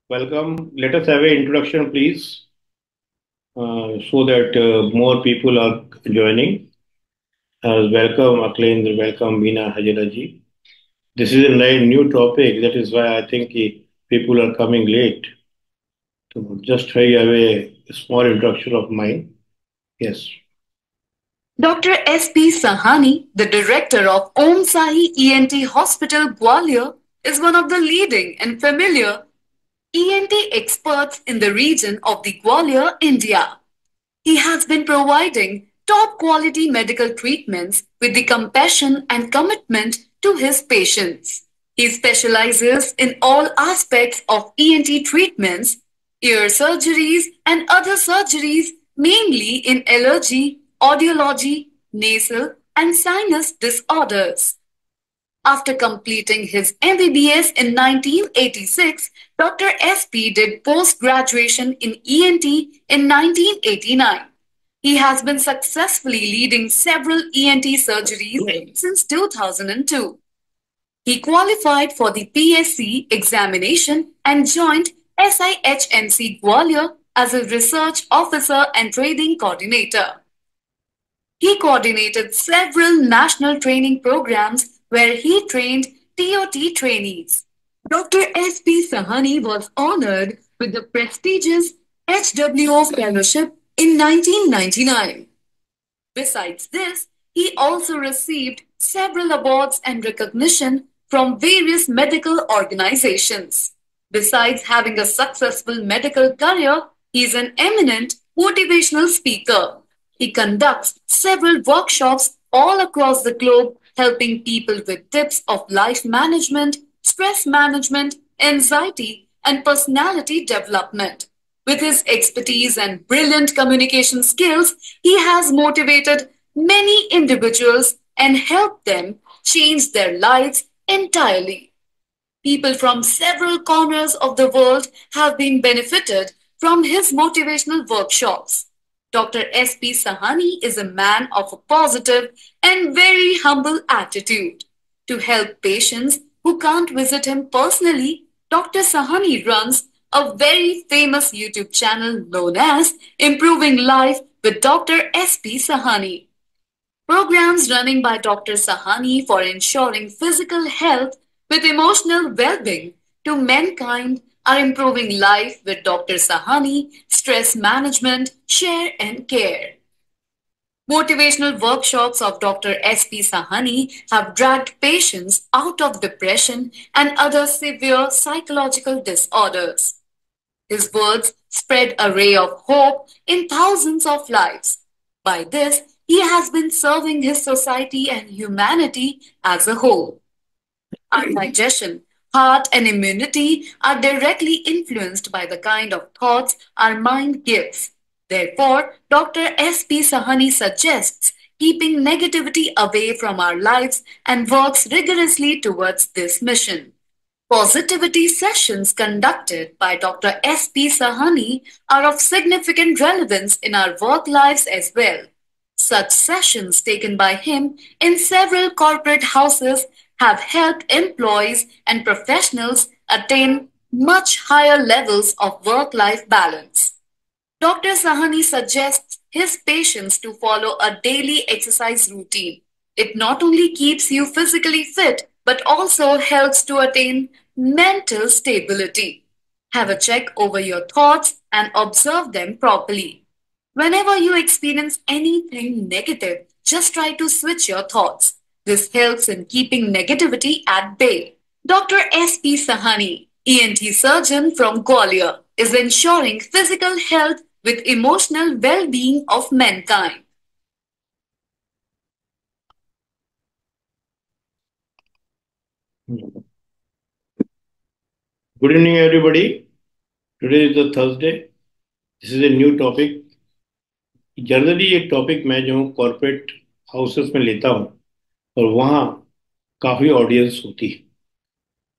Welcome. Let us have an introduction, please, so that more people are joining. Welcome, Aklendra. Welcome, Meena Hajiraji. This is a new topic. That is why I think people are coming late. So just try have a small introduction of mine. Yes. Dr. S.P. Sahani, the director of Om Sahi ENT Hospital, Gwalior, is one of the leading and familiar ENT experts in the region of the Gwalior, India. He has been providing top quality medical treatments with the compassion and commitment to his patients. He specializes in all aspects of ENT treatments, ear surgeries, and other surgeries, mainly in allergy, audiology, nasal, and sinus disorders. After completing his MBBS in 1986, Dr. SP did post-graduation in ENT in 1989. He has been successfully leading several ENT surgeries since 2002. He qualified for the PSC examination and joined SIHNC Gwalior as a research officer and training coordinator. He coordinated several national training programs where he trained TOT trainees. Dr. S.P. Sahani was honored with the prestigious HWO Fellowship in 1999. Besides this, he also received several awards and recognition from various medical organizations. Besides having a successful medical career, he is an eminent motivational speaker. He conducts several workshops all across the globe, helping people with tips of life management, stress management, anxiety, and personality development. With his expertise and brilliant communication skills, he has motivated many individuals and helped them change their lives entirely. People from several corners of the world have been benefited from his motivational workshops. Dr. S.P. Sahani is a man of a positive and very humble attitude. To help patients who can't visit him personally, Dr. Sahani runs a very famous YouTube channel known as Improving Life with Dr. S.P. Sahani. Programs running by Dr. Sahani for ensuring physical health with emotional well-being to mankind are improving life with Dr. Sahani, stress management, share and care. Motivational workshops of Dr. S.P. Sahani have dragged patients out of depression and other severe psychological disorders. His words spread a ray of hope in thousands of lives. By this, he has been serving his society and humanity as a whole. Our digestion, heart, and immunity are directly influenced by the kind of thoughts our mind gives. Therefore, Dr. S.P. Sahani suggests keeping negativity away from our lives and works rigorously towards this mission. Positivity sessions conducted by Dr. S.P. Sahani are of significant relevance in our work lives as well. Such sessions taken by him in several corporate houses have helped employees and professionals attain much higher levels of work-life balance. Dr. Sahani suggests his patients to follow a daily exercise routine. It not only keeps you physically fit, but also helps to attain mental stability. Have a check over your thoughts and observe them properly. Whenever you experience anything negative, just try to switch your thoughts. This helps in keeping negativity at bay. Dr. S.P. Sahani, ENT surgeon from Gwalior, is ensuring physical health with emotional well-being of mankind. Good evening, everybody. Today is the Thursday. This is a new topic. Generally ये topic मैं जो corporate houses में लेता हूँ और वहाँ काफ़ी audience होती है,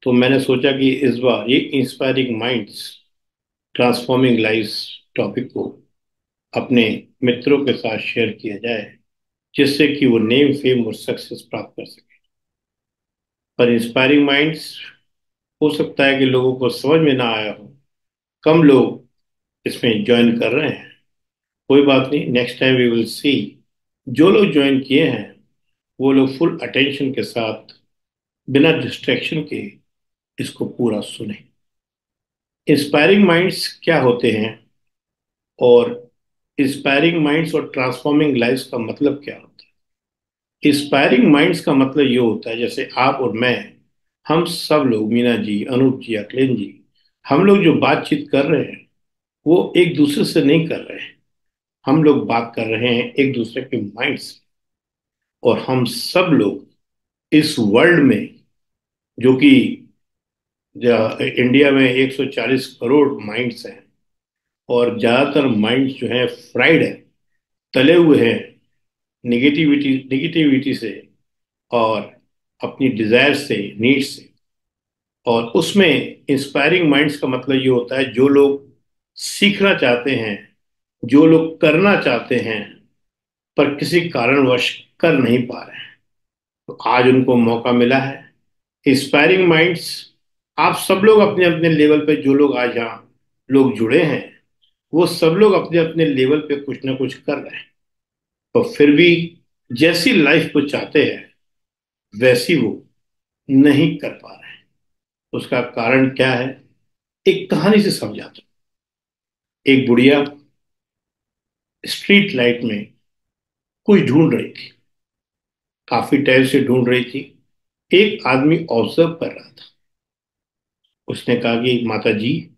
तो मैंने सोचा कि इस बार ये inspiring minds transforming lives topic को अपने मित्रों के साथ शेयर किया जाए, जिससे कि वो नेम फेम और सक्सेस प्राप्त कर सके। पर इंस्पायरिंग माइंड्स हो सकता है कि लोगों को समझ में ना आया हो, कम लोग इसमें ज्वाइन कर रहे हैं। कोई बात नहीं, next time we will see. जो लोग ज्वाइन किए हैं वो लोग फुल अटेंशन के साथ, बिना डिस्ट्रैक्शन के इसको पूरा सुने। इंस्पायरिंग माइंड्स क्या होते हैं, और इंस्पायरिंग माइंड्स और ट्रांसफॉर्मिंग लाइफ्स का मतलब क्या होता है? इंस्पायरिंग माइंड्स का मतलब ये होता है, जैसे आप और मैं, हम सब लोग, मीना जी, अनूप जी, अखिलेश जी, हम लोग जो बातचीत कर रहे हैं वो एक दूसरे से नहीं कर रहे हैं। हम लोग बात कर रहे हैं एक दूसरे के माइंड से। और हम सब लोग इस वर्ल्ड में, जो कि इंडिया में 140 करोड़ माइंड्स हैं, और ज्यादातर माइंड्स जो हैं फ्राइड है, तले हुए हैं निगेटिविटी निगेटिविटी से, और अपनी डिजायर से, नीड से। और उसमें इंस्पायरिंग माइंड्स का मतलब ये होता है, जो लोग सीखना चाहते हैं, जो लोग करना चाहते हैं, पर किसी कारणवश कर नहीं पा रहे हैं, तो आज उनको मौका मिला है। इंस्पायरिंग माइंड्स, आप सब लोग अपने अपने लेवल पे, जो लोग आज यहाँ लोग जुड़े हैं, वो सब लोग अपने अपने लेवल पे कुछ ना कुछ कर रहे हैं। तो फिर भी जैसी लाइफ को चाहते हैं वैसी वो नहीं कर पा रहे हैं। उसका कारण क्या है? एक कहानी से समझाता हूं। एक बुढ़िया स्ट्रीट लाइट में कुछ ढूंढ रही थी, काफी टाइम से ढूंढ रही थी। एक आदमी ऑब्जर्व कर रहा था। उसने कहा कि माता जी,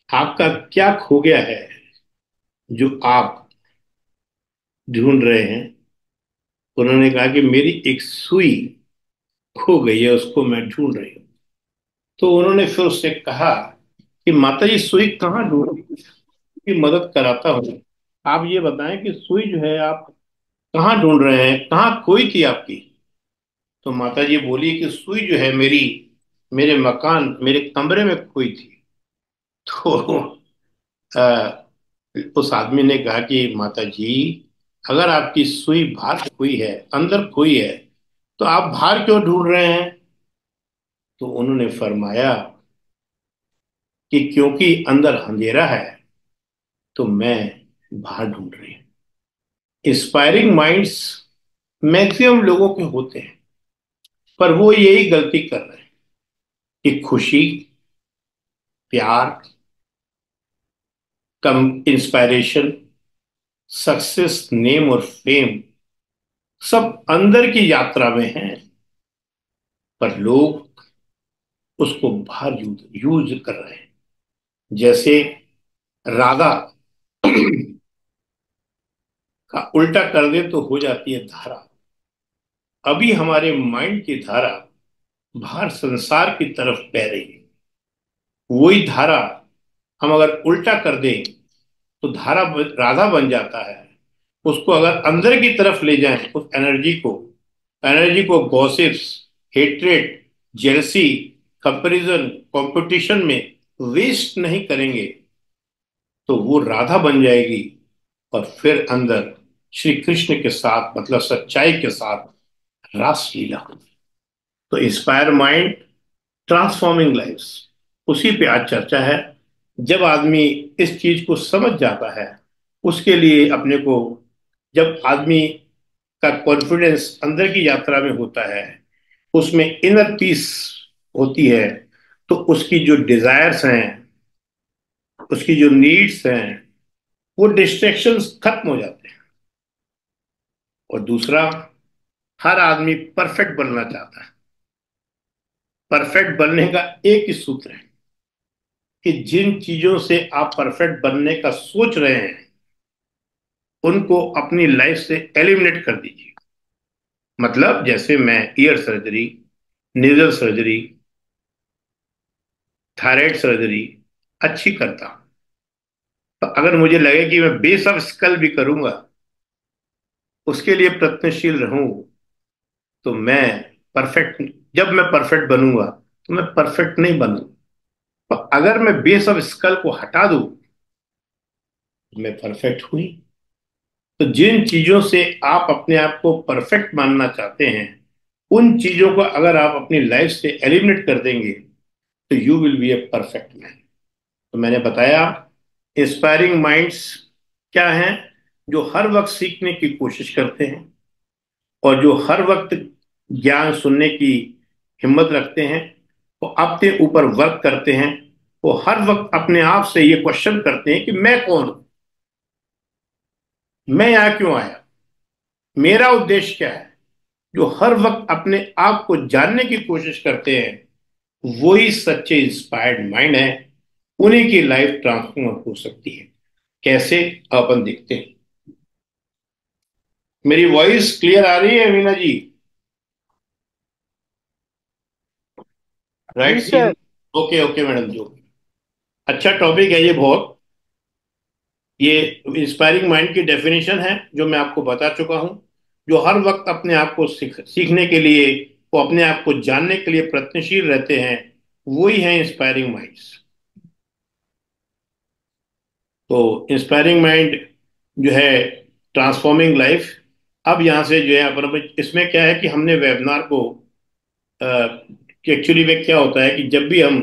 आपका क्या खो गया है जो आप ढूंढ रहे हैं? उन्होंने कहा कि मेरी एक सुई खो गई है, उसको मैं ढूंढ रही हूँ। तो उन्होंने फिर उससे कहा कि माता जी, सुई कहाँ ढूंढ, की मदद कराता हूँ। आप ये बताएं कि सुई जो है आप कहाँ ढूंढ रहे हैं, कहाँ खोई थी आपकी? तो माता जी बोली कि सुई जो है मेरी, मेरे मकान, मेरे कमरे में खोई थी। तो अ, उस आदमी ने कहा कि माता जी, अगर आपकी सुई बाहर खोई है, अंदर खोई है, तो आप बाहर क्यों ढूंढ रहे हैं? तो उन्होंने फरमाया कि क्योंकि अंदर अंधेरा है, तो मैं बाहर ढूंढ रही हूँ। इंस्पायरिंग माइंड्स मैक्सिमम लोगों के होते हैं, पर वो यही गलती कर रहे हैं कि खुशी, प्यार, कम, इंस्पायरेशन, सक्सेस, नेम और फेम सब अंदर की यात्रा में हैं, पर लोग उसको बाहर यूज यूज कर रहे हैं। जैसे राधा का उल्टा कर दे तो हो जाती है धारा। अभी हमारे माइंड की धारा बाहर संसार की तरफ बह रही है। वही धारा हम अगर उल्टा कर दें तो धारा राधा बन जाता है। उसको अगर अंदर की तरफ ले जाएं, उस एनर्जी को gossips, hatred, jealousy, comparison, competition में वेस्ट नहीं करेंगे, तो वो राधा बन जाएगी। और फिर अंदर श्री कृष्ण के साथ, मतलब सच्चाई के साथ रास लीला होगी। तो इंस्पायर माइंड, ट्रांसफॉर्मिंग लाइफ्स, उसी पे आज चर्चा है। जब आदमी इस चीज को समझ जाता है, उसके लिए अपने को, जब आदमी का कॉन्फिडेंस अंदर की यात्रा में होता है, उसमें इनर पीस होती है, तो उसकी जो डिजायर्स हैं, उसकी जो नीड्स हैं, वो डिस्ट्रैक्शंस खत्म हो जाते हैं। और दूसरा, हर आदमी परफेक्ट बनना चाहता है। परफेक्ट बनने का एक ही सूत्र है कि जिन चीजों से आप परफेक्ट बनने का सोच रहे हैं, उनको अपनी लाइफ से एलिमिनेट कर दीजिए। मतलब जैसे मैं year surgery, nasal surgery, thyroid surgery अच्छी करता हूं, तो अगर मुझे लगे कि मैं बेस ऑफ स्कल भी करूंगा, उसके लिए प्रयत्नशील रहूं, तो मैं परफेक्ट, जब मैं परफेक्ट बनूंगा तो मैं परफेक्ट नहीं बनूंगा। तो अगर मैं बेस ऑफ स्कल को हटा दूं तो मैं परफेक्ट हुई। तो जिन चीजों से आप अपने आप को परफेक्ट मानना चाहते हैं, उन चीजों को अगर आप अपनी लाइफ से एलिमिनेट कर देंगे, तो you will be a perfect man. तो मैंने बताया इंस्पायरिंग माइंड्स क्या हैं, जो हर वक्त सीखने की कोशिश करते हैं और जो हर वक्त ज्ञान सुनने की हिम्मत रखते हैं, वो अपने ऊपर वर्क करते हैं। वो हर वक्त अपने आप से ये क्वेश्चन करते हैं कि मैं कौन हूं, मैं यहां क्यों आया, मेरा उद्देश्य क्या है। जो हर वक्त अपने आप को जानने की कोशिश करते हैं, वही सच्चे इंस्पायर्ड माइंड है। उन्हीं की लाइफ ट्रांसफॉर्म हो सकती है। कैसे, अपन देखते हैं। मेरी वॉइस क्लियर आ रही है मीना जी? राइट जी सी? सर। ओके ओके मैडम जी, अच्छा टॉपिक है ये बहुत। ये इंस्पायरिंग माइंड की डेफिनेशन है जो मैं आपको बता चुका हूं। जो हर वक्त अपने आप को सीखने के लिए, वो अपने आप को जानने के लिए प्रयत्नशील रहते हैं, वही है इंस्पायरिंग माइंड्स। तो इंस्पायरिंग माइंड जो है ट्रांसफॉर्मिंग लाइफ। अब यहाँ से जो है अपन, इसमें क्या है कि हमने वेबिनार को कि एक्चुअली में क्या होता है कि जब भी हम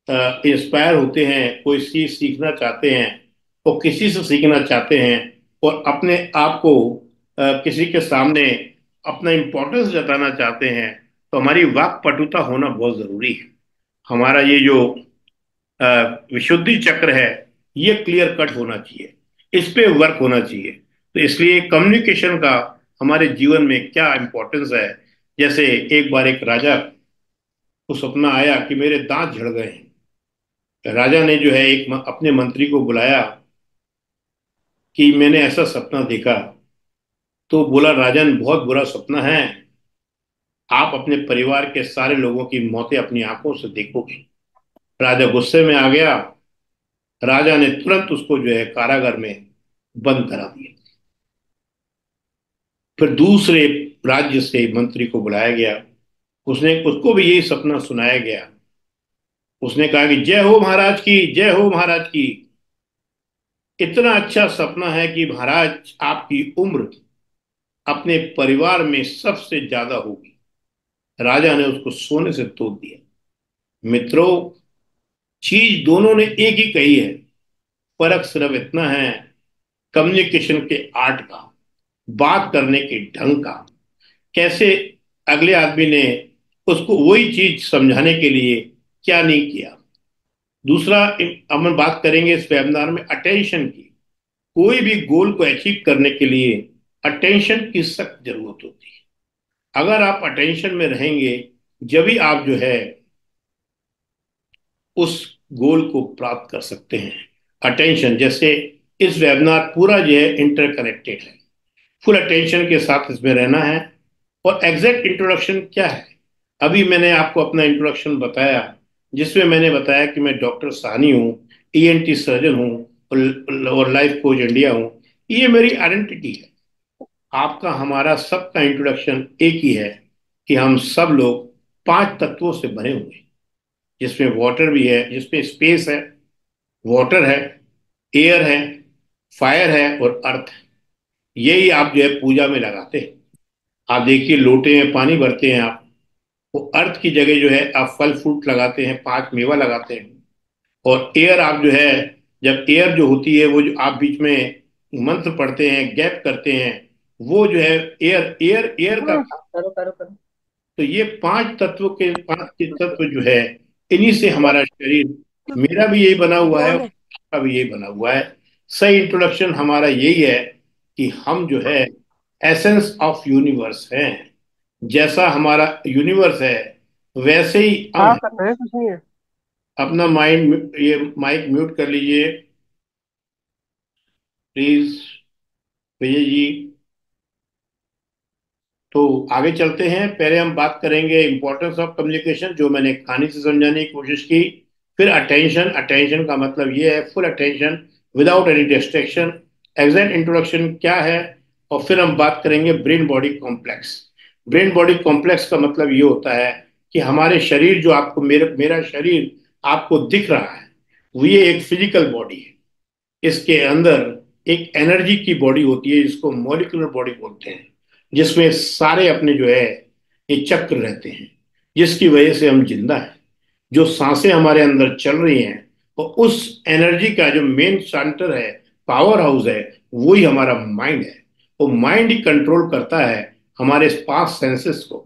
इंस्पायर होते हैं, कोई चीज सीखना चाहते हैं, वो किसी से सीखना चाहते हैं और अपने आप को किसी के सामने अपना इम्पोर्टेंस जताना चाहते हैं, तो हमारी वाक पटुता होना बहुत जरूरी है। हमारा ये जो विशुद्धि चक्र है, ये क्लियर कट होना चाहिए, इस पे वर्क होना चाहिए। तो इसलिए कम्युनिकेशन का हमारे जीवन में क्या इंपॉर्टेंस है। जैसे एक बार एक राजा को सपना आया कि मेरे दांत झड़ गए हैं। राजा ने जो है अपने मंत्री को बुलाया कि मैंने ऐसा सपना देखा। तो बोला, राजन बहुत बुरा सपना है, आप अपने परिवार के सारे लोगों की मौतें अपनी आंखों से देखोगे। राजा गुस्से में आ गया। राजा ने तुरंत उसको जो है कारागार में बंद करा दिया। फिर दूसरे राज्य से मंत्री को बुलाया गया, उसने उसको भी यही सपना सुनाया गया। उसने कहा कि जय हो महाराज की, जय हो महाराज की, इतना अच्छा सपना है कि महाराज आपकी उम्र अपने परिवार में सबसे ज्यादा होगी। राजा ने उसको सोने से तोड़ दिया। मित्रों, चीज दोनों ने एक ही कही है, फर्क सिर्फ इतना है कम्युनिकेशन के आर्ट का, बात करने के ढंग का। कैसे अगले आदमी ने उसको वही चीज समझाने के लिए क्या नहीं किया। दूसरा, हम बात करेंगे इस वेबिनार में अटेंशन की। कोई भी गोल को अचीव करने के लिए अटेंशन की सख्त जरूरत होती है। अगर आप अटेंशन में रहेंगे, जब भी आप जो है उस गोल को प्राप्त कर सकते हैं। अटेंशन, जैसे इस वेबिनार पूरा जो है इंटरकनेक्टेड है, फुल अटेंशन के साथ इसमें रहना है। और एग्जैक्ट इंट्रोडक्शन क्या है, अभी मैंने आपको अपना इंट्रोडक्शन बताया, जिसमें मैंने बताया कि मैं डॉक्टर साहनी हूँ, ईएनटी सर्जन हूँ और लाइफ कोच इंडिया हूँ। ये मेरी आइडेंटिटी है। आपका हमारा सबका इंट्रोडक्शन एक ही है कि हम सब लोग 5 तत्वों से बने हुए हैं, जिसमें वाटर भी है, जिसमें स्पेस है, वाटर है, एयर है, फायर है और अर्थ है। यही आप जो है पूजा में लगाते हैं। आप देखिए लोटे में पानी भरते हैं आप, वो अर्थ की जगह जो है आप फल फ्रूट लगाते हैं, 5 मेवा लगाते हैं। और एयर आप जो है, जब एयर जो होती है, वो जो आप बीच में मंत्र पढ़ते हैं, गैप करते हैं, वो जो है एयर एयर एयर का। करो करो करो। तो ये 5 तत्व के 5 के तत्व जो है, इन्हीं से हमारा शरीर, मेरा भी यही बना हुआ है और आपका भी यही बना हुआ है। सही इंट्रोडक्शन हमारा यही है कि हम जो है एसेंस ऑफ यूनिवर्स हैं। जैसा हमारा यूनिवर्स है, वैसे ही हम हाँ हैं। कर रहे हैं, कुछ नहीं है। अपना माइंड, ये माइक म्यूट कर लीजिए प्लीज, विजय जी। तो आगे चलते हैं। पहले हम बात करेंगे इंपॉर्टेंस ऑफ कम्युनिकेशन, जो मैंने कहानी से समझाने की कोशिश की। फिर अटेंशन, अटेंशन का मतलब ये है full attention without any distraction. Exact introduction क्या है। और फिर हम बात करेंगे brain body complex. Brain body complex का मतलब ये होता है कि हमारे शरीर जो आपको, मेरा शरीर आपको दिख रहा है, वो ये एक फिजिकल बॉडी है। इसके अंदर एक एनर्जी की बॉडी होती है, जिसको मॉलिक्यूलर बॉडी बोलते हैं, जिसमें सारे अपने जो है ये चक्र रहते हैं, जिसकी वजह से हम जिंदा हैं। जो सांसें हमारे अंदर चल रही हैं, और उस एनर्जी का जो मेन सेंटर है, पावर हाउस है, वो ही हमारा माइंड है। वो माइंड ही कंट्रोल करता है हमारे पांच सेंसेस को,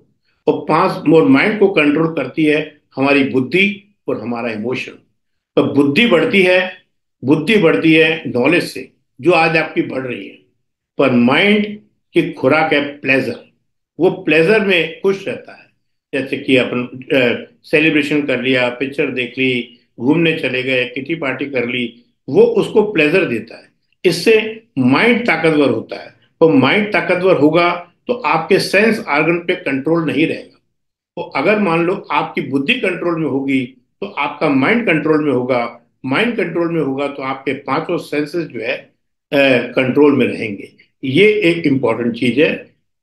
और पांच और माइंड को कंट्रोल करती है हमारी बुद्धि और हमारा इमोशन। तो बुद्धि बढ़ती है नॉलेज से, जो आज आपकी बढ़ रही है। पर माइंड की खुराक है प्लेजर, वो प्लेजर में खुश रहता है। जैसे कि अपन सेलिब्रेशन कर लिया, पिक्चर देख ली, घूमने चले गए, किटी पार्टी कर ली, वो उसको प्लेजर देता है। इससे माइंड ताकतवर होता है। तो माइंड ताकतवर होगा तो आपके सेंस ऑर्गन पे कंट्रोल नहीं रहेगा। तो अगर मान लो आपकी बुद्धि कंट्रोल में होगी तो आपका माइंड कंट्रोल में होगा। माइंड कंट्रोल में होगा तो आपके पांचों सेंसेस जो है कंट्रोल में रहेंगे। ये एक इंपॉर्टेंट चीज है।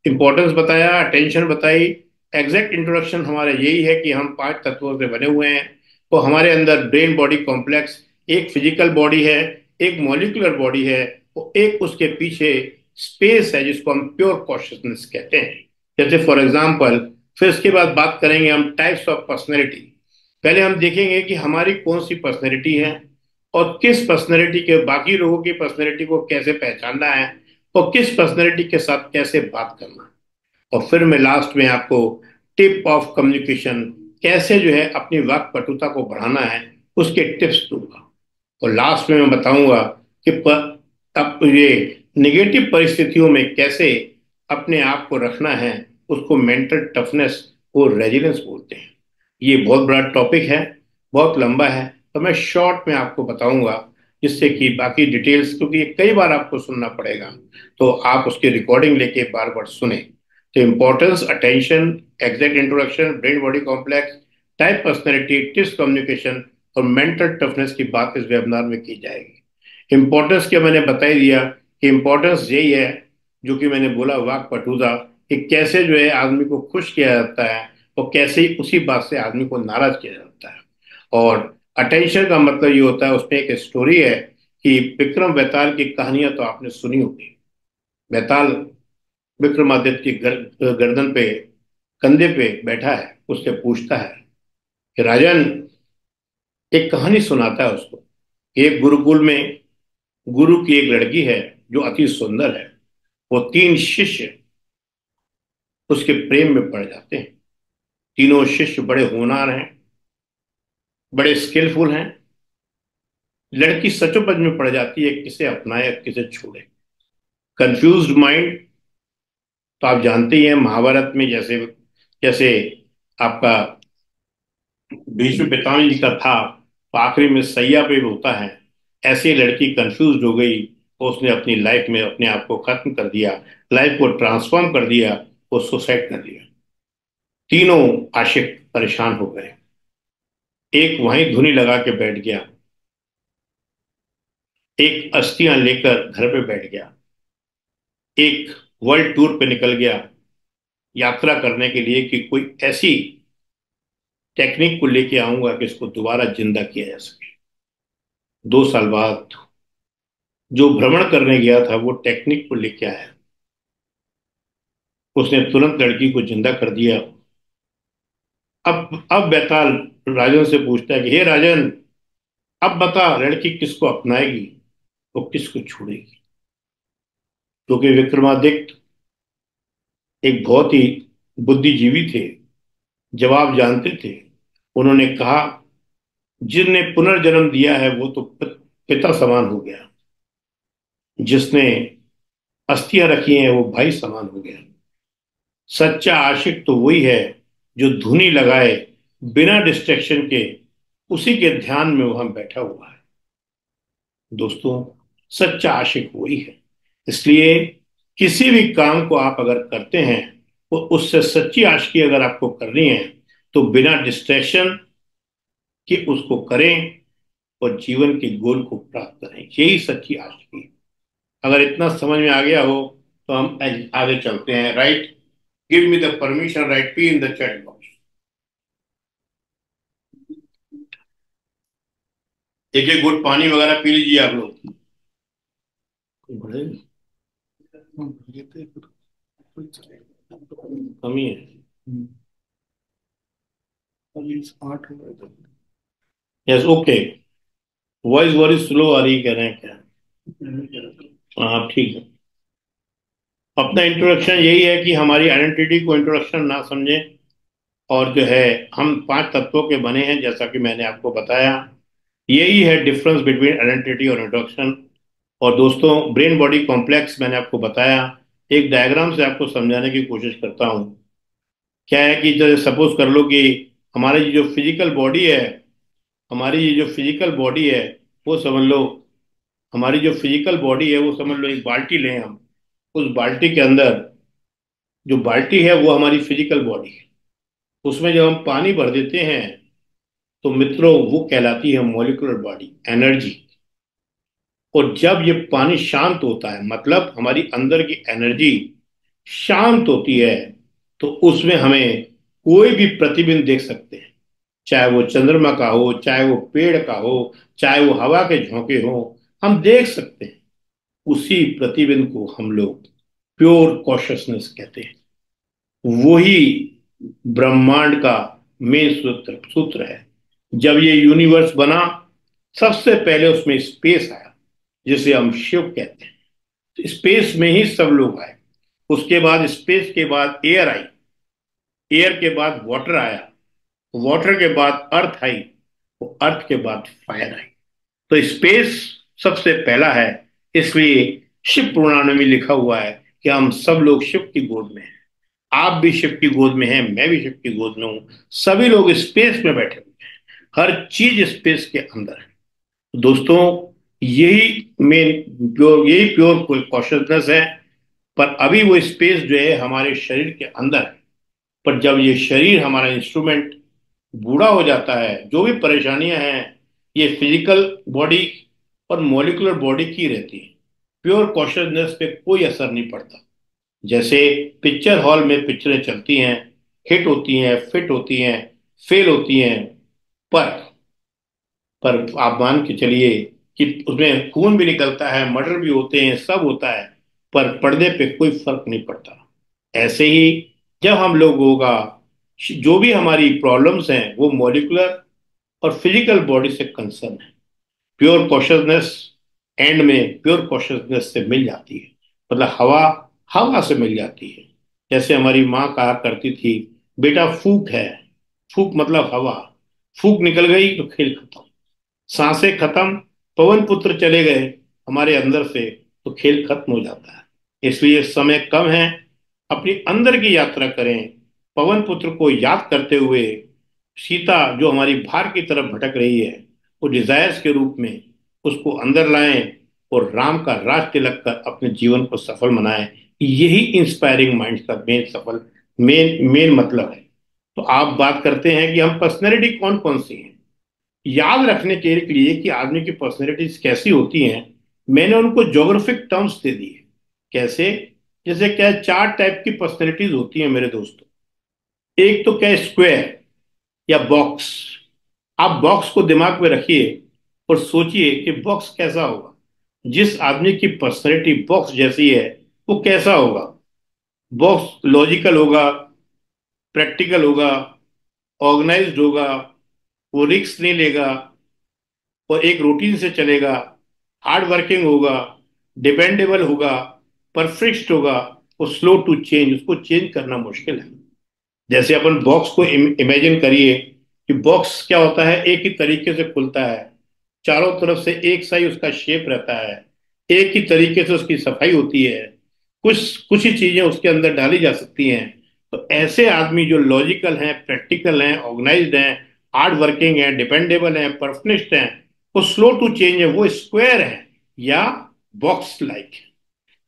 इंपॉर्टेंस बताया, अटेंशन बताई। एग्जैक्ट इंट्रोडक्शन हमारा यही है कि हम पांच तत्वों से बने हुए हैं। तो हमारे अंदर ब्रेन बॉडी कॉम्प्लेक्स, एक फिजिकल बॉडी है, एक मॉलिक्यूलर बॉडी है, और एक उसके पीछे स्पेस है जिसको हम प्योर कॉन्शियसनेस कहते हैं। जैसे फॉर एग्जाम्पल, फिर इसके बाद बात करेंगे हम टाइप्स ऑफ पर्सनैलिटी। पहले हम देखेंगे कि हमारी कौन सी पर्सनैलिटी है, और किस पर्सनैलिटी के बाकी लोगों की पर्सनैलिटी को कैसे पहचानना है, और किस पर्सनैलिटी के साथ कैसे बात करना है। और फिर मैं लास्ट में आपको टिप ऑफ कम्युनिकेशन, कैसे जो है अपनी वाक् पटुता को बढ़ाना है, उसके टिप्स दूंगा। और लास्ट में मैं बताऊंगा कि अब ये निगेटिव परिस्थितियों में कैसे अपने आप को रखना है, उसको मेंटल टफनेस और रेजिलेंस बोलते हैं। ये बहुत बड़ा टॉपिक है, बहुत लंबा है, तो मैं शॉर्ट में आपको बताऊंगा, जिससे कि बाकी डिटेल्स, क्योंकि ये कई बार आपको सुनना पड़ेगा, तो आप उसकी रिकॉर्डिंग लेके बार बार सुने। तो importance, attention, exact introduction, brain body complex, type personality, tips communication और मेंटल टफनेस की बात इस वेबिनार में की जाएगी। इम्पोर्टेंस क्या मैंने बता ही दिया कि इम्पोर्टेंस यही है जो कि मैंने बोला, वाक पटुता, कि कैसे जो है आदमी को खुश किया जाता है और कैसे ही उसी बात से आदमी को नाराज किया जाता है। और अटेंशन का मतलब ये होता है, उसमें एक स्टोरी है कि विक्रम बेताल की कहानियां तो आपने सुनी होगी। बेताल विक्रमादित्य की गर्दन पे, कंधे पे बैठा है, उससे पूछता है कि राजन, एक कहानी सुनाता है उसको। एक गुरुकुल में गुरु की एक लड़की है जो अति सुंदर है। वो तीन शिष्य उसके प्रेम में पड़ जाते हैं। तीनों शिष्य बड़े होनहार हैं, बड़े स्किलफुल हैं। लड़की सचोपच में पड़ जाती है, किसे अपनाए किसे छोड़े। Confused mind. तो आप जानते ही हैं महाभारत में जैसे जैसे आपका भीष्म पितामह जी का था, तो आखिरी में सैया पे रोता है। ऐसी लड़की कंफ्यूज हो गई, तो उसने अपनी लाइफ में अपने आप को खत्म कर दिया, लाइफ को ट्रांसफॉर्म कर दिया, वो सुसाइड कर लिया। तीनों आशिक परेशान हो गए। एक वहीं धुनी लगा के बैठ गया, एक अस्थियां लेकर घर पे बैठ गया, एक वर्ल्ड टूर पे निकल गया यात्रा करने के लिए कि कोई ऐसी टेक्निक को लेके आऊंगा कि इसको दोबारा जिंदा किया जा सके। 2 साल बाद जो भ्रमण करने गया था वो टेक्निक को लेके आया। उसने तुरंत लड़की को जिंदा कर दिया। अब बैताल राजन से पूछता है कि हे राजन, अब बता लड़की किसको अपनाएगी और किसको छोड़ेगी। क्योंकि विक्रमादित्य एक बहुत ही बुद्धिजीवी थे, जवाब जानते थे। उन्होंने कहा, जिसने पुनर्जन्म दिया है वो तो पिता समान हो गया, जिसने अस्थियां रखी हैं वो भाई समान हो गया। सच्चा आशिक तो वही है जो धुनी लगाए बिना डिस्ट्रैक्शन के, उसी के ध्यान में वहां बैठा हुआ है। दोस्तों, सच्चा आशिक वही है। इसलिए किसी भी काम को आप अगर करते हैं तो उससे सच्ची आशिकी अगर आपको करनी है तो बिना डिस्ट्रैक्शन के उसको करें और जीवन के गोल को प्राप्त करें। यही सच्ची आशिकी है। अगर इतना समझ में आ गया हो तो हम आगे चलते हैं। Right, give me the permission, right P in the chat box. एक एक गुट पानी वगैरह पी लीजिए आप लोग। बड़े कमी है। Yes, okay. वॉइस बड़ी स्लो आ रही, कह रहे हैं क्या? हाँ ठीक है। अपना इंट्रोडक्शन यही है कि हमारी आइडेंटिटी को इंट्रोडक्शन ना समझें, और जो है, हम 5 तत्वों के बने हैं जैसा कि मैंने आपको बताया। यही है डिफरेंस बिटवीन आइडेंटिटी और इंट्रोडक्शन। और दोस्तों, ब्रेन बॉडी कॉम्प्लेक्स मैंने आपको बताया, एक डायग्राम से आपको समझाने की कोशिश करता हूँ। क्या है कि जैसे सपोज कर लो कि हमारी जो फिजिकल बॉडी है, हमारी ये जो फिजिकल बॉडी है, वो समझ लो, हमारी जो फिजिकल बॉडी है वो समझ लो एक बाल्टी लें हम। उस बाल्टी के अंदर, जो बाल्टी है वो हमारी फिजिकल बॉडी है। उसमें जब हम पानी भर देते हैं तो मित्रों वो कहलाती है मॉलिक्यूलर बॉडी, एनर्जी। और जब ये पानी शांत होता है, मतलब हमारी अंदर की एनर्जी शांत होती है, तो उसमें हमें कोई भी प्रतिबिंब देख सकते हैं। चाहे वो चंद्रमा का हो, चाहे वो पेड़ का हो, चाहे वो हवा के झोंके हो, हम देख सकते हैं। उसी प्रतिबिंब को हम लोग प्योर कॉन्शसनेस कहते हैं। वही ब्रह्मांड का मेन सूत्र सूत्र है। जब ये यूनिवर्स बना, सबसे पहले उसमें स्पेस आया, जिसे हम शिव कहते हैं। स्पेस में ही सब लोग आए। उसके बाद स्पेस के बाद एयर आई, एयर के बाद वाटर आया, वाटर के बाद अर्थ आई, अर्थ के बाद फायर आई। तो स्पेस सबसे पहला है। इसलिए शिव पुराण में लिखा हुआ है कि हम सब लोग शिव की गोद में हैं। आप भी शिव की गोद में हैं, मैं भी शिव की गोद में हूं। सभी लोग स्पेस में बैठे हुए हैं। हर चीज स्पेस के अंदर है। दोस्तों, यही प्योर कॉन्शियसनेस है। पर अभी वो स्पेस जो है हमारे शरीर के अंदर है। पर जब ये शरीर, हमारा इंस्ट्रूमेंट, बूढ़ा हो जाता है, जो भी परेशानियां हैं, ये फिजिकल बॉडी और मॉलिकुलर बॉडी की रहती है। प्योर कॉन्शियसनेस पे कोई असर नहीं पड़ता। जैसे पिक्चर हॉल में पिक्चरें चलती हैं, हिट होती हैं, फिट होती हैं, फेल होती हैं, पर आप मान के चलिए कि उसमें खून भी निकलता है, मर्डर भी होते हैं, सब होता है, पर पर्दे पे कोई फर्क नहीं पड़ता। ऐसे ही जब हम लोगों का जो भी हमारी प्रॉब्लम्स हैं वो मॉलिकुलर और फिजिकल बॉडी से कंसर्न है, प्योर कॉन्शियसनेस एंड में प्योर कॉन्शियसनेस से मिल जाती है। मतलब हवा हवा से मिल जाती है। जैसे हमारी माँ कहा करती थी, बेटा फूक है, फूक मतलब हवा, फूक निकल गई तो खेल खत्म, सांसें खत्म, पवन पुत्र चले गए हमारे अंदर से, तो खेल खत्म हो जाता है। इसलिए समय कम है, अपनी अंदर की यात्रा करें। पवन पुत्र को याद करते हुए सीता जो हमारी बाहर की तरफ भटक रही है, वो डिजायर्स के रूप में, उसको अंदर लाएं और राम का राज तिलक कर अपने जीवन को सफल बनाएं। यही इंस्पायरिंग माइंड का मेन मतलब है। तो आप बात करते हैं कि हम पर्सनैलिटी कौन कौन सी हैं, याद रखने के लिए कि आदमी की पर्सनैलिटीज कैसी होती हैं। मैंने उनको ज्योग्राफिक टर्म्स दे दिए। कैसे? जैसे क्या 4 टाइप की पर्सनैलिटीज होती हैं मेरे दोस्तों। एक तो क्या है, स्क्वायर या बॉक्स। आप बॉक्स को दिमाग में रखिए और सोचिए कि बॉक्स कैसा होगा। जिस आदमी की पर्सनैलिटी बॉक्स जैसी है, वो कैसा होगा? बॉक्स लॉजिकल होगा, प्रैक्टिकल होगा, ऑर्गेनाइज्ड होगा, वो रिस्क नहीं लेगा और एक रूटीन से चलेगा, हार्ड वर्किंग होगा, डिपेंडेबल होगा, परफेक्ट होगा और स्लो टू चेंज, उसको चेंज करना मुश्किल है। जैसे अपन बॉक्स को इमेजिन करिए कि बॉक्स क्या होता है, एक ही तरीके से खुलता है, चारों तरफ से एक सा ही उसका शेप रहता है, एक ही तरीके से उसकी सफाई होती है, कुछ कुछ ही चीजें उसके अंदर डाली जा सकती हैं। तो ऐसे आदमी जो लॉजिकल हैं, प्रैक्टिकल हैं, ऑर्गेनाइज्ड हैं, हार्ड वर्किंग हैं, डिपेंडेबल हैं, परफेक्ट हैं, वो स्लो टू चेंज है, वो स्क्वायर है या बॉक्स लाइक,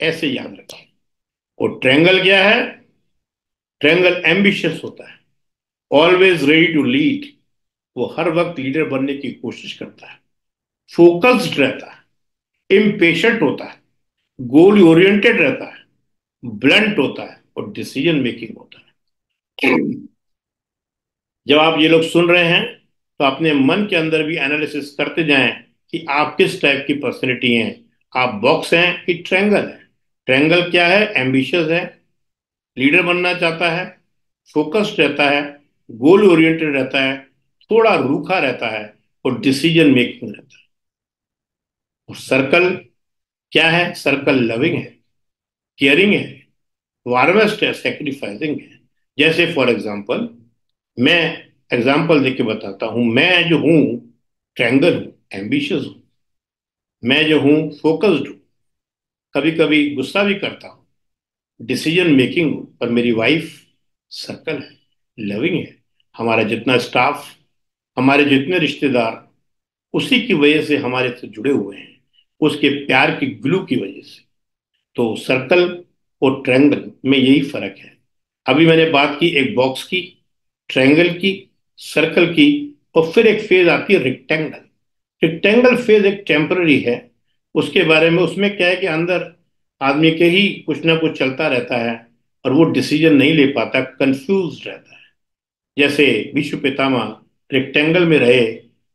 ऐसे याद रखें। और ट्रायंगल क्या है? ट्रायंगल एम्बिशियस होता है, ऑलवेज रेडी टू लीड। वो हर वक्त लीडर बनने की कोशिश करता है, फोकस्ड रहता है, इम्पेशेंट होता है, गोल ओरिएंटेड रहता है, ब्लंट होता है और डिसीजन मेकिंग होता है। जब आप ये लोग सुन रहे हैं तो अपने मन के अंदर भी एनालिसिस करते जाएं कि आप किस टाइप की पर्सनैलिटी हैं। आप बॉक्स हैं कि ट्रायंगल है? ट्रायंगल क्या है? एम्बिशियस है, लीडर बनना चाहता है, फोकस्ड रहता है, गोल ओरिएंटेड रहता है, थोड़ा रूखा रहता है और डिसीजन मेकिंग रहता है। और सर्कल क्या है? सर्कल लविंग है, केयरिंग है, वार्मेस्ट है, सेक्रीफाइसिंग है। जैसे फॉर एग्जाम्पल, मैं एग्जाम्पल देके बताता हूं। मैं जो हूं ट्रैंगल हूं, एम्बिशियस हूं। मैं जो हूं फोकस्ड हूं, कभी कभी गुस्सा भी करता हूं, डिसीजन मेकिंग हूं। पर मेरी वाइफ सर्कल है, लविंग है। हमारा जितना स्टाफ, हमारे जितने रिश्तेदार उसी की वजह से हमारे से जुड़े हुए हैं, उसके प्यार की ग्लू की वजह से। तो सर्कल और ट्रायंगल में यही फर्क है। अभी मैंने बात की एक बॉक्स की, ट्रायंगल की, सर्कल की, और फिर एक फेज आती है रेक्टेंगल। रेक्टेंगल फेज एक टेम्पररी है। उसके बारे में, उसमें क्या है कि अंदर आदमी के ही कुछ ना कुछ चलता रहता है और वो डिसीजन नहीं ले पाता, कंफ्यूज रहता है। जैसे विश्व पितामह रेक्टेंगल में रहे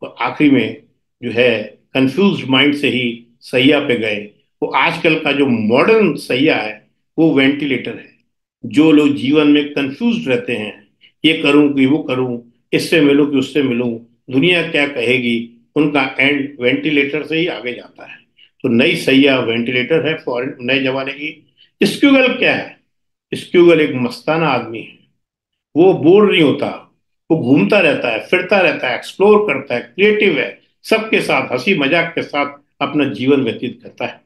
और आखिरी में जो है कंफ्यूज्ड माइंड से ही सैया पे गए। वो आजकल का जो मॉडर्न सैया है वो वेंटिलेटर है। जो लोग जीवन में कंफ्यूज रहते हैं, ये करूं कि वो करूं, इससे मिलूं कि उससे मिलूं, दुनिया क्या कहेगी, उनका एंड वेंटिलेटर से ही आगे जाता है। तो नई सैया वेंटिलेटर है फॉरेन नए जमाने की। स्क्यूगल क्या है? स्क्यूगल एक मस्ताना आदमी है। वो बोर नहीं होता, वो घूमता रहता है, फिरता रहता है, एक्सप्लोर करता है, क्रिएटिव है, सबके साथ हंसी मजाक के साथ अपना जीवन व्यतीत करता है।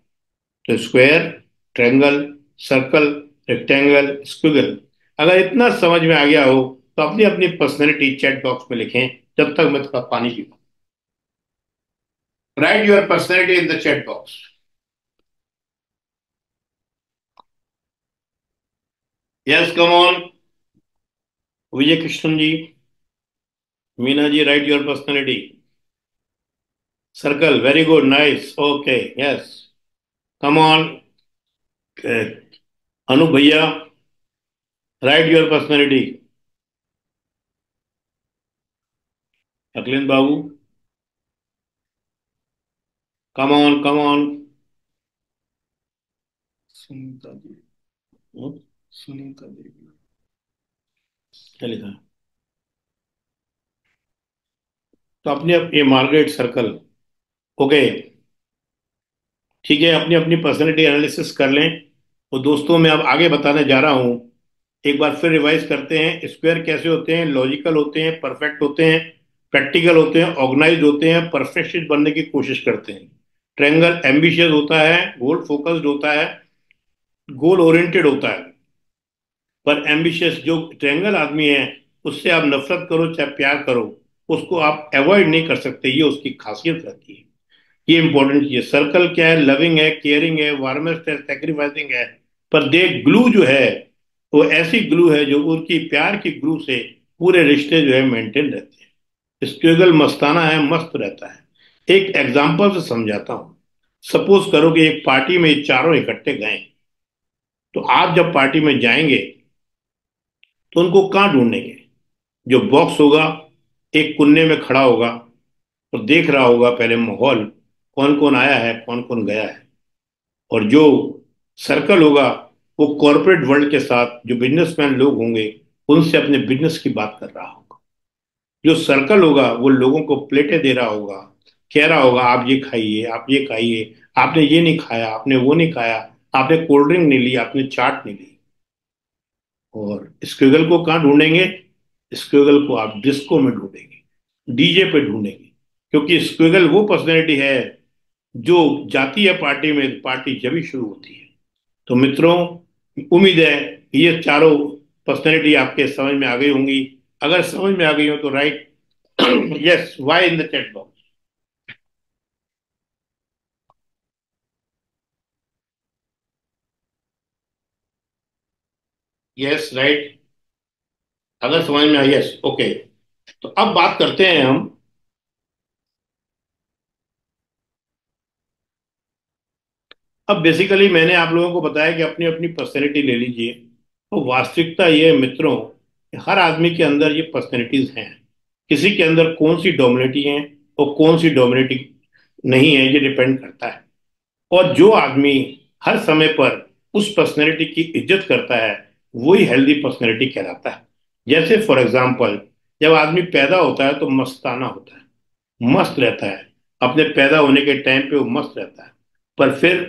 तो square, triangle, circle, rectangle, squiggle, अगर इतना समझ में आ गया हो तो अपनी अपनी पर्सनैलिटी चैट बॉक्स में लिखें। जब तक मैं थोड़ा पानी पीऊँ, write your personality in the chat box. Yes, come on. Vijay Krishnan ji, Meena ji, write your personality. Circle, very good, nice, okay, yes, come on. Anu भैया, write your personality. Akhilendra Babu, come on, come on. Sunita ji, Sunita Devi, क्या लिखा है? तो अपने ये मार्गरेट सर्कल, ओके, ठीक है, अपनी अपनी पर्सनैलिटी एनालिसिस कर लें। और दोस्तों, मैं अब आगे बताने जा रहा हूं। एक बार फिर रिवाइज करते हैं। स्क्वायर कैसे होते हैं? लॉजिकल होते हैं, परफेक्ट होते हैं, प्रैक्टिकल होते हैं, ऑर्गेनाइज होते हैं, परफेक्शनिस्ट बनने की कोशिश करते हैं। ट्रायंगल एम्बिशियस होता है, गोल फोकस्ड होता है, गोल ओरिएंटेड होता है। पर एम्बिशियस जो ट्रायंगल आदमी है, उससे आप नफरत करो चाहे प्यार करो, उसको आप अवॉइड नहीं कर सकते। ये उसकी खासियत रहती है। ये इंपॉर्टेंट चीज है। सर्कल क्या है? लविंग है, केयरिंग है, वार्मेस्ट है, सेक्रीफाइसिंग है। पर दे ग्लू जो है, वो ऐसी ग्लू है जो उनकी प्यार की ग्लू से पूरे रिश्ते जो है मेंटेन रहते हैं। स्क्विगल मस्ताना है, मस्त रहता है। एक एग्जाम्पल से समझाता हूं। सपोज करो कि एक पार्टी में ये चारों इकट्ठे गए। तो आप जब पार्टी में जाएंगे तो उनको कहाँ ढूंढेंगे? जो बॉक्स होगा, एक कोने में खड़ा होगा और देख रहा होगा पहले माहौल, कौन कौन आया है, कौन कौन गया है। और जो सर्कल होगा, वो कॉरपोरेट वर्ल्ड के साथ जो बिजनेसमैन लोग होंगे, उनसे अपने बिजनेस की बात कर रहा होगा। जो सर्कल होगा, वो लोगों को प्लेटें दे रहा होगा, कह रहा होगा आप ये खाइए, आप ये खाइए, आपने ये नहीं खाया, आपने वो नहीं खाया, आपने कोल्ड ड्रिंक नहीं ली, आपने चाट नहीं ली। और स्क्विगल को कहाँ ढूंढेंगे? स्क्विगल को आप डिस्को में ढूंढेंगे, डीजे पे ढूंढेंगे। क्योंकि स्क्विगल वो पर्सनैलिटी है जो जाती है पार्टी में, पार्टी जब ही शुरू होती है। तो मित्रों, उम्मीद है ये चारों पर्सनैलिटी आपके समझ में आ गई होंगी। अगर समझ में आ गई हो तो write yes Y in the chat box. Yes, right. अगर समझ में आ, यस, ओके। तो अब बात करते हैं हम। अब बेसिकली मैंने आप लोगों को बताया कि अपनी अपनी पर्सनैलिटी ले लीजिए। तो वास्तविकता ये है मित्रों, कि हर आदमी के अंदर ये पर्सनैलिटीज हैं। किसी के अंदर कौन सी डोमिनेटिंग है और कौन सी डोमिनेटिंग नहीं है, ये डिपेंड करता है। और जो आदमी हर समय पर उस पर्सनैलिटी की इज्जत करता है, वही हेल्दी पर्सनैलिटी कहलाता है। जैसे फॉर एग्जाम्पल, जब आदमी पैदा होता है तो मस्ताना होता है, मस्त रहता है, अपने पैदा होने के टाइम पे वो मस्त रहता है। पर फिर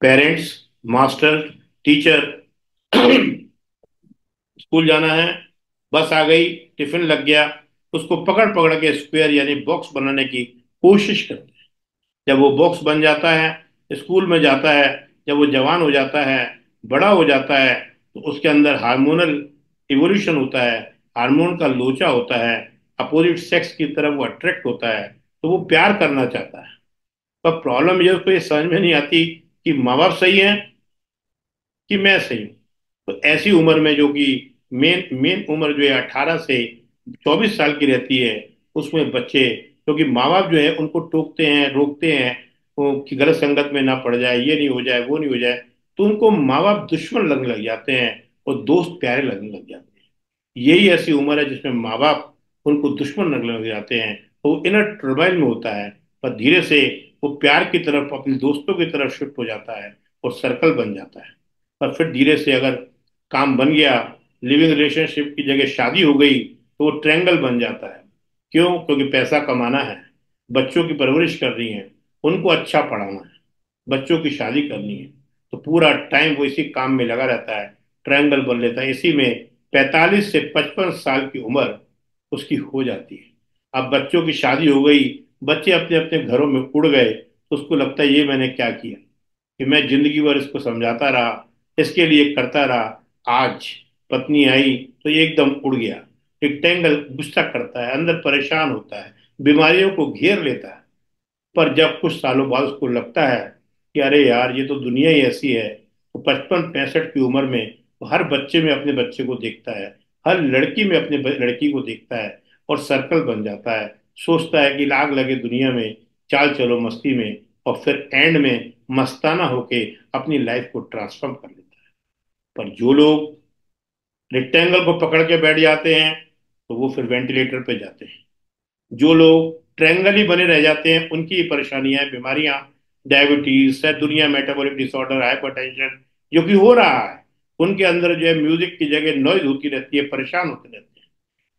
पेरेंट्स, मास्टर, टीचर स्कूल जाना है, बस आ गई, टिफिन लग गया, उसको पकड़ पकड़ के स्क्वायर यानी बॉक्स बनाने की कोशिश करते हैं। जब वो बॉक्स बन जाता है, स्कूल में जाता है, जब वो जवान हो जाता है, बड़ा हो जाता है, तो उसके अंदर हार्मोनल इवोल्यूशन होता है, हार्मोन का लोचा होता है, अपोजिट सेक्स की तरफ वो अट्रैक्ट होता है, तो वो प्यार करना चाहता है। पर प्रॉब्लम ये उसको ये समझ में नहीं आती कि माँ बाप सही है कि मैं सही हूँ। तो ऐसी उम्र में जो कि मेन मेन उम्र जो है 18 से 24 साल की रहती है, उसमें बच्चे, क्योंकि माँ बाप जो है उनको टोकते हैं, रोकते हैं, वो कि गलत संगत में ना पड़ जाए, ये नहीं हो जाए, वो नहीं हो जाए, तो उनको माँ बाप दुश्मन लगने लग जाते हैं और दोस्त प्यारे लगने लग जाते हैं। यही ऐसी उम्र है जिसमें माँ बाप उनको दुश्मन लगने लग जाते हैं, तो वो इनर टर्माइल में होता है। पर धीरे से वो प्यार की तरफ, अपने दोस्तों की तरफ शिफ्ट हो जाता है और सर्कल बन जाता है। पर फिर धीरे से अगर काम बन गया, लिविंग रिलेशनशिप की जगह शादी हो गई, तो वो ट्रायंगल बन जाता है। क्यों? क्योंकि पैसा कमाना है, बच्चों की परवरिश करनी है, उनको अच्छा पढ़ाना है, बच्चों की शादी करनी है, तो पूरा टाइम वो इसी काम में लगा रहता है, ट्रायंगल बन लेता है। इसी में 45 से 55 साल की उम्र उसकी हो जाती है। अब बच्चों की शादी हो गई, बच्चे अपने अपने घरों में उड़ गए, तो उसको लगता है ये मैंने क्या किया, कि मैं जिंदगी भर इसको समझाता रहा, इसके लिए करता रहा, आज पत्नी आई तो ये एकदम उड़ गया। एक टेंगल गुस्सा करता है, अंदर परेशान होता है, बीमारियों को घेर लेता है। पर जब कुछ सालों बाद उसको लगता है कि अरे यार ये तो दुनिया ही ऐसी है, तो 55 65 की उम्र में वो हर बच्चे में अपने बच्चे को देखता है, हर लड़की में अपने लड़की को देखता है, और सर्कल बन जाता है। सोचता है कि लाग लगे दुनिया में, चाल चलो मस्ती में, और फिर एंड में मस्ताना होके अपनी लाइफ को ट्रांसफॉर्म कर लेता है। पर जो लोग रेक्टेंगल को पकड़ के बैठ जाते हैं, तो वो फिर वेंटिलेटर पे जाते हैं। जो लोग ट्रायंगल ही बने रह जाते हैं, उनकी परेशानियां, बीमारियां, डायबिटीज, शायद दुनिया, मेटाबॉलिक डिसऑर्डर, हाइपरटेंशन जो कि हो रहा है, उनके अंदर जो है म्यूजिक की जगह नॉइज होती रहती है, परेशान होते रहते हैं।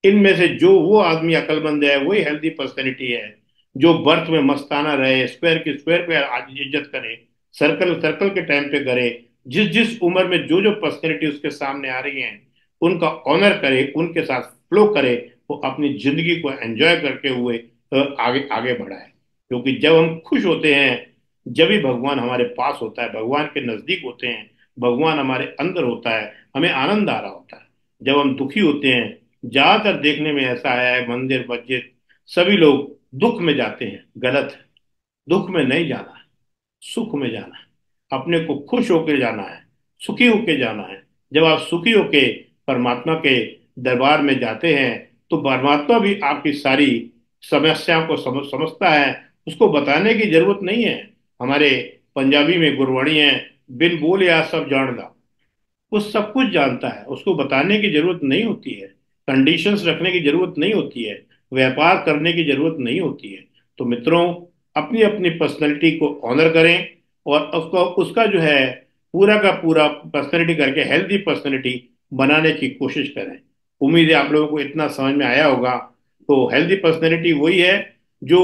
इनमें से जो वो आदमी अकलमंद है, वही हेल्दी पर्सनैलिटी है, जो बर्थ में मस्ताना रहे, स्क्वायर की स्क्वायर पे आज इज्जत करे, सर्कल सर्कल के टाइम पे करे, जिस जिस उम्र में जो जो पर्सनैलिटी उसके सामने आ रही है, उनका ऑनर करे, उनके साथ फ्लो करे, वो अपनी जिंदगी को एंजॉय करके हुए आगे आगे बढ़ाए। क्योंकि जब हम खुश होते हैं, जब भी भगवान हमारे पास होता है, भगवान के नजदीक होते हैं, भगवान हमारे अंदर होता है, हमें आनंद आ रहा होता है। जब हम दुखी होते हैं, ज्यादातर देखने में ऐसा आया है, मंदिर मस्जिद सभी लोग दुख में जाते हैं, गलत है। दुख में नहीं जाना है, सुख में जाना है, अपने को खुश होकर जाना है, सुखी होकर जाना है। जब आप सुखी होके परमात्मा के दरबार में जाते हैं, तो परमात्मा भी आपकी सारी समस्याओं को समझता है। उसको बताने की जरूरत नहीं है। हमारे पंजाबी में गुरबाणी है, बिन बोले आ सब जान ला। वो सब कुछ जानता है, उसको बताने की जरूरत नहीं होती है, कंडीशंस रखने की जरूरत नहीं होती है, व्यापार करने की जरूरत नहीं होती है। तो मित्रों, अपनी अपनी पर्सनैलिटी को ऑनर करें, और उसको उसका जो है पूरा का पूरा पर्सनैलिटी करके हेल्दी पर्सनैलिटी बनाने की कोशिश करें। उम्मीद है आप लोगों को इतना समझ में आया होगा। तो हेल्दी पर्सनैलिटी वही है जो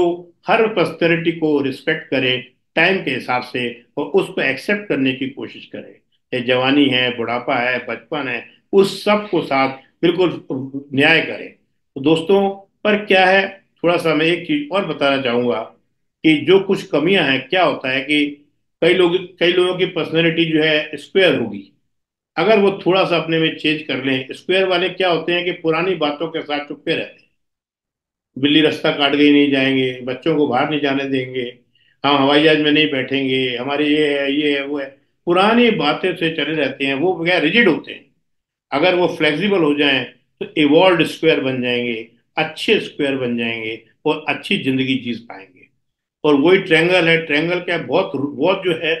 हर पर्सनैलिटी को रिस्पेक्ट करे टाइम के हिसाब से, और उसको एक्सेप्ट करने की कोशिश करे। ये जवानी है, बुढ़ापा है, बचपन है, उस सब को साथ बिल्कुल न्याय करें। तो दोस्तों, पर क्या है, थोड़ा सा मैं एक चीज और बताना चाहूंगा कि जो कुछ कमियां हैं, क्या होता है कि कई लोगों की पर्सनैलिटी जो है स्क्वायर होगी। अगर वो थोड़ा सा अपने में चेंज कर लें, स्क्वायर वाले क्या होते हैं कि पुरानी बातों के साथ चुपके रहते हैं। बिल्ली रास्ता काट गई नहीं जाएंगे, बच्चों को बाहर नहीं जाने देंगे, हम हवाई जहाज में नहीं बैठेंगे, हमारे ये है वो है, पुरानी बातें से चले रहते हैं। वो क्या, रिजिड होते हैं। अगर वो फ्लेक्सिबल हो जाएं, तो इवॉल्व स्क्वायर बन जाएंगे, अच्छे स्क्वायर बन जाएंगे, और अच्छी जिंदगी जी पाएंगे। और वही ट्रायंगल है, ट्रायंगल क्या है, बहुत बहुत जो है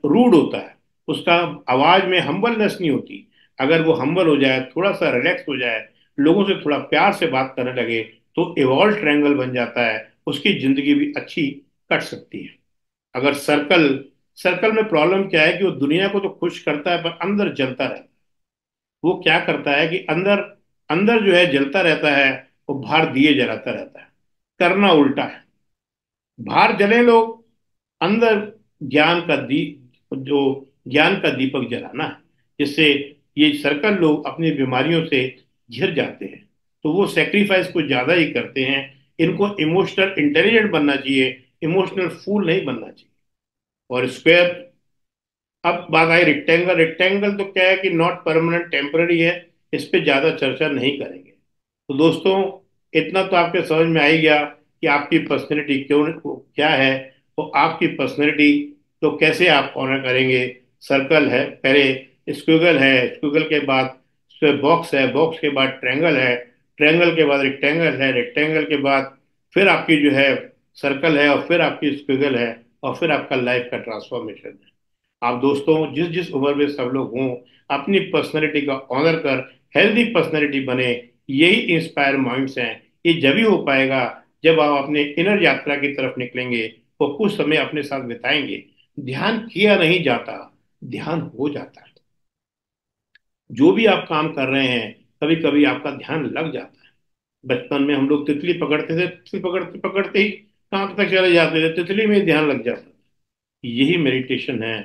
रूड होता है। उसका आवाज में हम्बलनेस नहीं होती। अगर वो हम्बल हो जाए, थोड़ा सा रिलैक्स हो जाए, लोगों से थोड़ा प्यार से बात करने लगे, तो इवॉल्व ट्रायंगल बन जाता है, उसकी जिंदगी भी अच्छी कट सकती है। अगर सर्कल सर्कल में प्रॉब्लम क्या है कि वो दुनिया को तो खुश करता है, पर अंदर जलता रहता है। वो क्या करता है कि अंदर अंदर जो है जलता रहता है, वो बाहर दिए जलाता रहता है। करना उल्टा है। बाहर जले लोग, अंदर ज्ञान का जो ज्ञान का दीपक जलाना है, जिससे ये सर्कल लोग अपनी बीमारियों से घिर जाते हैं। तो वो सेक्रीफाइस कुछ ज्यादा ही करते हैं। इनको इमोशनल इंटेलिजेंट बनना चाहिए, इमोशनल फूल नहीं बनना चाहिए। और स्क्वायर, अब बात आई रेक्टेंगल। रेक्टेंगल तो क्या है कि नॉट परमानेंट, टेम्पररी है, इस पे ज्यादा चर्चा नहीं करेंगे। तो दोस्तों, इतना तो आपके समझ में आ ही गया कि आपकी पर्सनैलिटी क्यों क्या है। तो आपकी पर्सनैलिटी तो कैसे आप ऑनर करेंगे। सर्कल है पहले, स्क्विगल है, स्क्विगल के बाद बॉक्स है, बॉक्स के बाद ट्रायंगल है, ट्रायंगल के बाद रेक्टेंगल है, रेक्टेंगल के बाद फिर आपकी जो है सर्कल है, और फिर आपकी स्क्विगल है, और फिर आपका लाइफ का ट्रांसफॉर्मेशन है। आप दोस्तों जिस जिस उम्र में सब लोग हों, अपनी पर्सनैलिटी का ऑनर कर हेल्दी पर्सनैलिटी बने। यही इंस्पायर माइंड्स हैं। ये जब ही हो पाएगा जब आप अपने इनर यात्रा की तरफ निकलेंगे, और कुछ समय अपने साथ बिताएंगे। ध्यान किया नहीं जाता, ध्यान हो जाता है। जो भी आप काम कर रहे हैं, कभी कभी आपका ध्यान लग जाता है। बचपन में हम लोग तितली पकड़ते थे, तितली पकड़ते पकड़ते ही कहाँ तक चले जाते थे, तितली में ही ध्यान लग जाता था। यही मेडिटेशन है।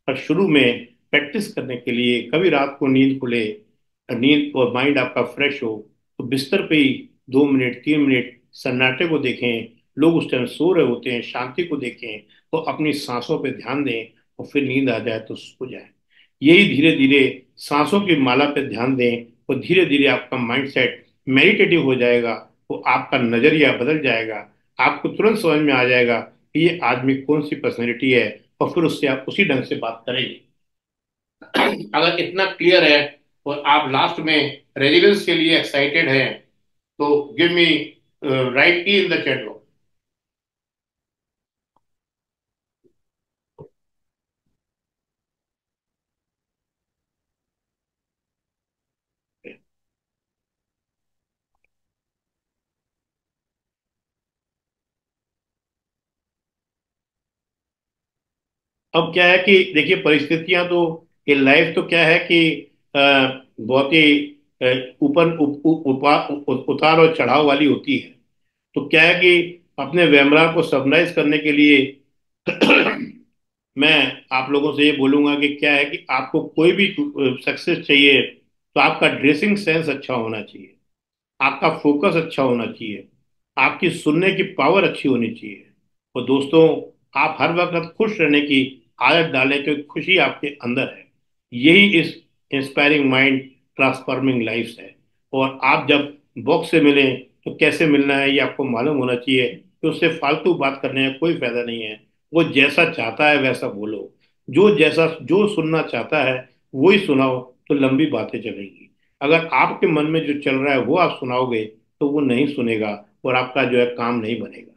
पर शुरू में प्रैक्टिस करने के लिए, कभी रात को नींद खुले, नींद और माइंड आपका फ्रेश हो, तो बिस्तर पे ही 2 मिनट 3 मिनट सन्नाटे को देखें। लोग उस टाइम सो रहे होते हैं, शांति को देखें। तो अपनी सांसों पे ध्यान दें, और फिर नींद आ जाए तो सो जाए। यही धीरे धीरे सांसों की माला पे ध्यान दें, और धीरे धीरे आपका माइंड सेट मेडिटेटिव हो जाएगा। तो आपका नजरिया बदल जाएगा। आपको तुरंत समझ में आ जाएगा कि ये आदमी कौन सी पर्सनैलिटी है, और फिर उससे आप उसी ढंग से बात करेंगे। अगर इतना क्लियर है और आप लास्ट में रेजिडेंस के लिए एक्साइटेड हैं, तो गिव मी राइट की इन द चैट बॉक्स। अब क्या है कि देखिए, परिस्थितियां तो, ये लाइफ तो क्या है कि बहुत ही ऊपर उतार और चढ़ाव वाली होती है। तो क्या है कि अपने व्यवहार को समराइज करने के लिए मैं आप लोगों से ये बोलूंगा कि क्या है कि आपको कोई भी सक्सेस चाहिए, तो आपका ड्रेसिंग सेंस अच्छा होना चाहिए, आपका फोकस अच्छा होना चाहिए, आपकी सुनने की पावर अच्छी होनी चाहिए। और दोस्तों, आप हर वक्त खुश रहने की आदत डालें, क्योंकि खुशी आपके अंदर है। यही इस इंस्पायरिंग माइंड ट्रांसफॉर्मिंग लाइफ है। और आप जब बॉक्स से मिलें, तो कैसे मिलना है ये आपको मालूम होना चाहिए, कि उससे फालतू बात करने का कोई फायदा नहीं है। वो जैसा चाहता है वैसा बोलो, जो सुनना चाहता है वही सुनाओ, तो लंबी बातें चलेंगी। अगर आपके मन में जो चल रहा है वो आप सुनाओगे, तो वो नहीं सुनेगा, और आपका जो है काम नहीं बनेगा।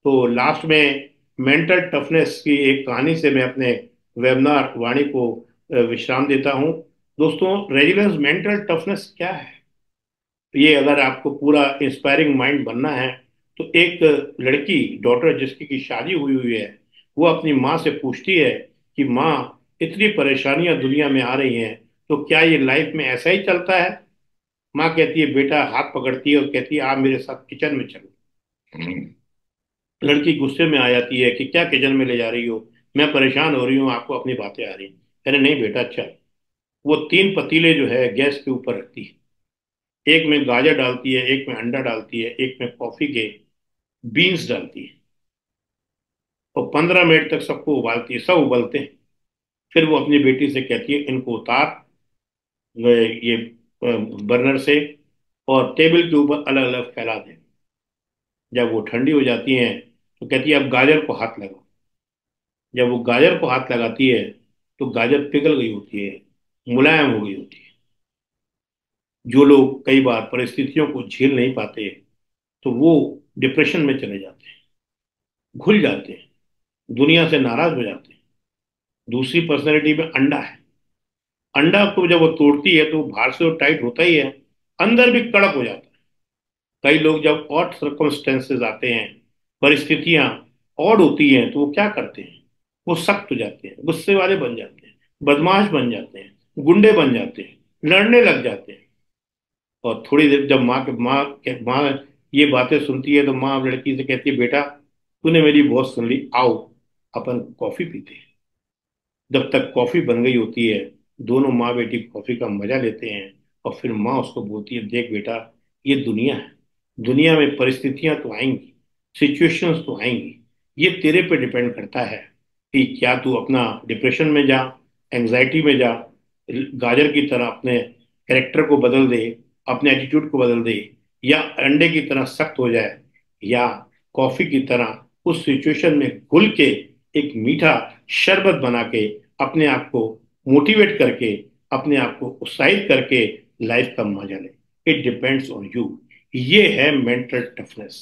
तो लास्ट में मेंटल टफनेस की एक कहानी से मैं अपने वेबनार वाणी को विश्राम देता हूँ। दोस्तों, रेजिलियंस मेंटल टफनेस क्या है, ये अगर आपको पूरा इंस्पायरिंग माइंड बनना है, तो एक लड़की, डॉटर जिसकी की शादी हुई हुई है, वो अपनी माँ से पूछती है कि माँ, इतनी परेशानियां दुनिया में आ रही हैं, तो क्या ये लाइफ में ऐसा ही चलता है। माँ कहती है, बेटा, हाथ पकड़ती है और कहती है, आप मेरे साथ किचन में चलो। लड़की गुस्से में आ जाती है कि क्या किचन में ले जा रही हो, मैं परेशान हो रही हूँ, आपको अपनी बातें आ रही हैं। अरे नहीं बेटा, अच्छा। वो 3 पतीले जो है गैस के ऊपर रखती है। एक में गाजर डालती है, एक में अंडा डालती है, एक में कॉफी के बीन्स डालती है, और 15 मिनट तक सबको उबालती है। सब उबलते हैं। फिर वो अपनी बेटी से कहती है, इनको उतार ये बर्नर से, और टेबल के ऊपर अलग अलग फैला दे। जब वो ठंडी हो जाती हैं, तो कहती है, अब गाजर को हाथ लगाओ। जब वो गाजर को हाथ लगाती है, तो गाजर पिघल गई होती है, मुलायम हो गई होती है। जो लोग कई बार परिस्थितियों को झेल नहीं पाते, तो वो डिप्रेशन में चले जाते हैं, घुल जाते हैं, दुनिया से नाराज हो जाते हैं। दूसरी पर्सनैलिटी में अंडा है। अंडा को जब वो तोड़ती है, तो बाहर से वो टाइट होता ही है, अंदर भी कड़क हो जाता है। कई लोग जब और सर्कमस्टेंसेस आते हैं, परिस्थितियां और होती हैं, तो वो क्या करते हैं, वो सख्त हो जाते हैं, गुस्से वाले बन जाते हैं, बदमाश बन जाते हैं, गुंडे बन जाते हैं, लड़ने लग जाते हैं। और थोड़ी देर जब माँ ये बातें सुनती है, तो माँ अब लड़की से कहती है, बेटा, तूने मेरी बहुत सुन ली, आओ अपन कॉफी पीते हैं। जब तक कॉफी बन गई होती है, दोनों माँ बेटी कॉफी का मजा लेते हैं। और फिर माँ उसको बोलती है, देख बेटा, ये दुनिया है। दुनिया में परिस्थितियां तो आएंगी, सिचुएशंस तो आएंगी। ये तेरे पे डिपेंड करता है कि क्या तू अपना डिप्रेशन में जा, एंजाइटी में जा, गाजर की तरह अपने कैरेक्टर को बदल दे, अपने एटीट्यूड को बदल दे, या अंडे की तरह सख्त हो जाए, या कॉफी की तरह उस सिचुएशन में घुल के एक मीठा शरबत बना के अपने आप को मोटिवेट करके, अपने आप को उत्साहित करके लाइफ का मजा ले। It depends on you. ये है मेंटल टफनेस।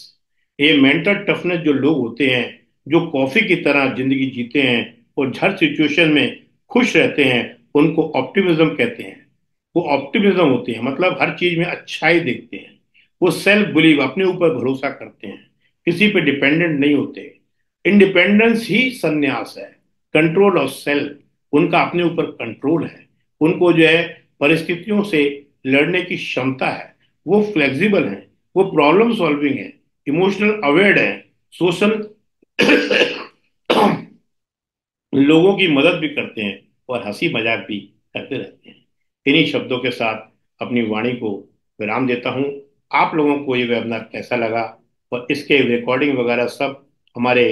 ये मेंटल टफनेस जो लोग होते हैं, जो कॉफी की तरह जिंदगी जीते हैं और हर सिचुएशन में खुश रहते हैं, उनको ऑप्टिमिज्म कहते हैं। वो ऑप्टिमिज्म होते हैं, मतलब हर चीज में अच्छाई देखते हैं। वो सेल्फ बिलीव, अपने ऊपर भरोसा करते हैं, किसी पे डिपेंडेंट नहीं होते। इंडिपेंडेंस ही संन्यास है, कंट्रोल ऑफ सेल्फ। उनका अपने ऊपर कंट्रोल है। उनको जो है परिस्थितियों से लड़ने की क्षमता है। वो फ्लेक्सिबल हैं, वो प्रॉब्लम सॉल्विंग है, इमोशनल अवेयर है, सोशल लोगों की मदद भी करते हैं और हंसी मजाक भी करते रहते हैं। इन्हीं शब्दों के साथ अपनी वाणी को विराम देता हूँ। आप लोगों को ये वेबिनार कैसा लगा, और इसके रिकॉर्डिंग वगैरह सब हमारे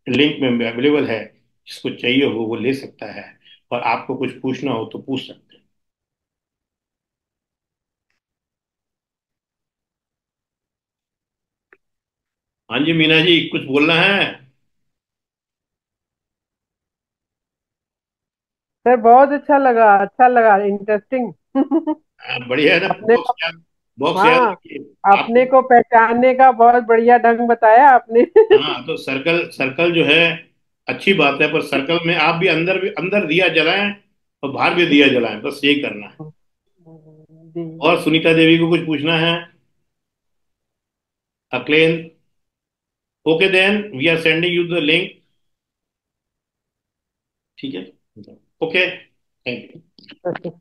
लिंक में अवेलेबल है। जिसको चाहिए हो वो ले सकता है, और आपको कुछ पूछना हो तो पूछ सकते हैं। हाँ जी मीना जी, कुछ बोलना है? सर बहुत अच्छा लगा इंटरेस्टिंग। बढ़िया है ना, अपने को, बॉक्स याद हाँ, रखिए अपने आपको। को पहचानने का बहुत बढ़िया ढंग बताया आपने। हाँ, तो सर्कल सर्कल जो है अच्छी बात है, पर सर्कल में आप भी अंदर दिया जलाएं और बाहर भी दिया जलाएं, बस यही करना है। जी। और सुनीता देवी को कुछ पूछना है? अक्लेन? Okay then we are sending you the link. ठीक है, ओके, थैंक यू।